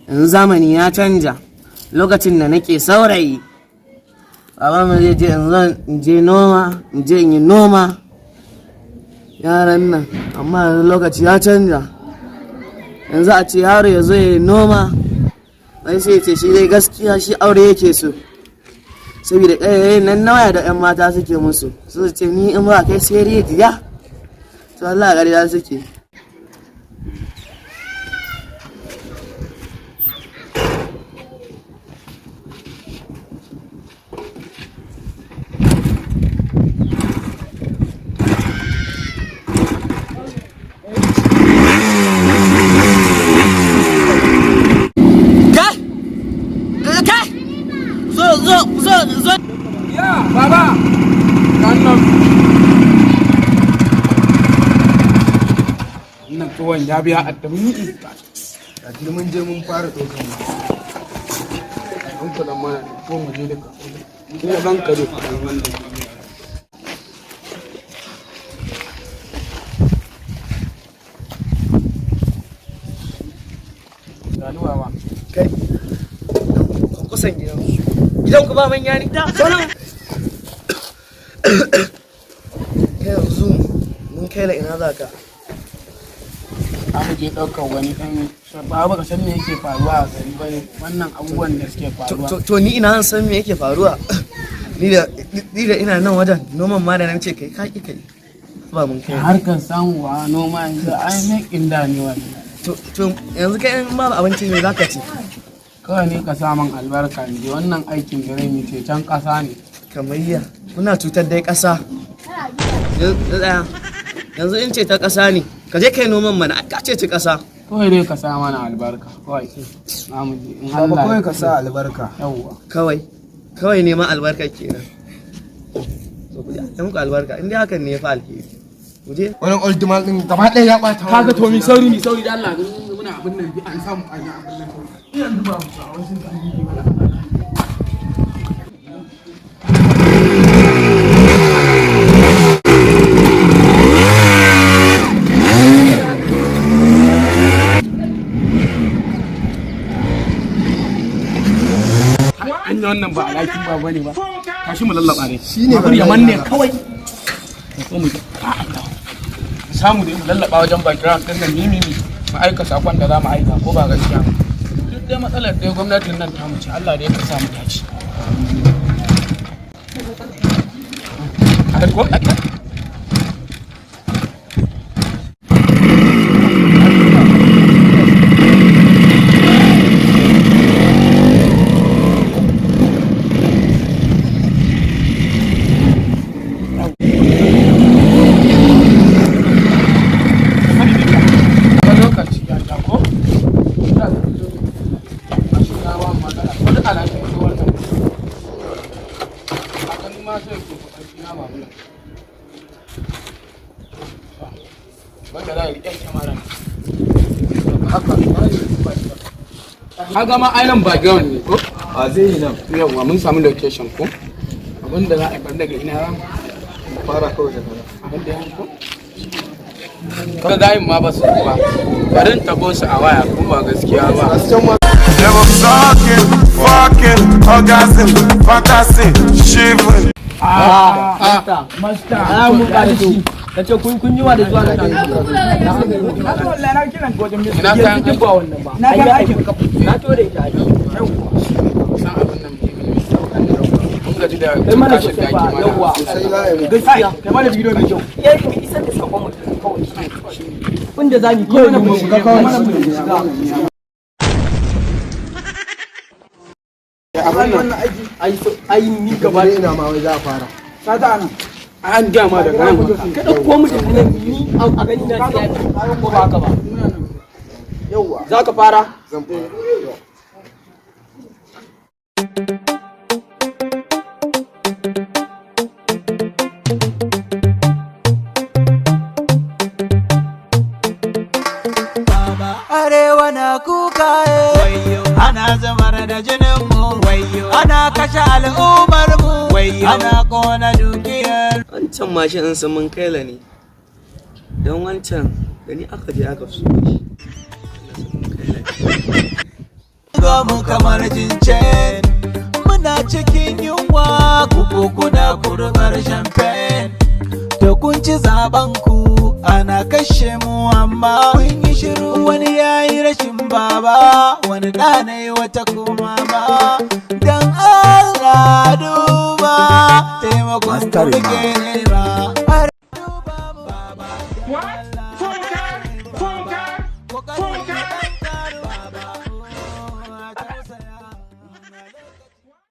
yanzu zamani ya canja. Lokacin da nake saurayi baba mu zai je in je noma, in je in yi noma yaran nan, amma lokaci ya canja. Yanzu a ce yaro ya zo ya yi noma wai sai ce shi dai gaskiya shi aure yake so, saboda nan nawaya da 'yan mata suke musu su ce ni in ba kai sai rijiya to Allah ƙarya suke. Zo ya baba wannan tuwon ya biya a tabbini da mun je mun fara dokan mun kula mana ko mu je duka ina ban kare wannan ganuwa ma kai kusan gidan ku ba manya ne da sauran yanzu mun kai la ina za ka? mu je ɗaukar wani ɗan ba ka san me yake faruwa a gari ba ne wannan abubuwan da suke faruwa. To ni ina san me yake faruwa ni da ina nan wajen noman ma da nan ce kai ka ki kai ba mun kai harkar samuwa noma yanzu ai mai inda ne wannan. To yanzu kai in ba abinci me za ka ci? Kawai ne ka samun albarka ne wannan aikin da zai ceton ƙasa ne. Kamayya kuna cutar dai ƙasa yanzu in ce ta ƙasa ne ka je kai noman mana ka ce ci ƙasa. Kawai dai ka sa mana albarka kawai namu je in Allah kawai ka sa albarka yawwa kawai neman albarka kenan. So ku je a muku albarka in dai hakan ne ya fa alheri ku je. wani ultimal din gaba ɗaya ya ɓata kaga to mi sauri da Allah muna abin nan an samu an yi abin nan yanzu ba mu sa wasu kan yi mana an yi wannan ba alakin ba bane ba tashi mu lallaba ne shine yaman ne kawai ko mu samu da mu lallaba wajen background din nan mimi mu aika sakon da za mu aika ko ba gaskiya ba duk dai matsalar dai gwamnatin nan ta mu ce Allah da ya ka samu taci a ko Kaga ma ainihin background ne ko? a zai yi nan Yawwa mun samu location ko? Abinda za a bar daga ina ran fara kawai da fara abin da ya ko? Kaga gayin ma ba su ba. Garin tabo su a waya ko ba gaskiya ba. Never talking, fucking, orgasm, fantasy, shivering. Masta. Mun ka da shi. Kace kun yi wa da zuwa da ina kayan kai ba wannan ba. Na ga aikin ka. Na to da ita. San abin nan mun gaji da kashin da ake mana. yawa Gaskiya kai mana bidiyo mai kyau. yayi mu isar da sakon mutum kawai wanda zamu kawai mu shiga kawai mu shiga wannan aiki ai ni gaba gaba ina ma wai za a fara ka ta nan an gama da nan ka dauko mu da nan ni a gani na sai ko ba haka ba yawa za ka fara zan fara Arewa na kuka ana zamar da jininmu ana kashe al'ummarmu ana kona dukiyar wancan mashin in sun mun kaila ne don wancan da ni aka je aka so shi ga mu kamar jincen muna cikin yunwa ku kuna kurbar champagne da kun ci zaben ku ana kashe mu amma kun yi shiru wani yayi rashin baba wani ɗanai wata kuma ba dan Allah duba taimakon ku muke nema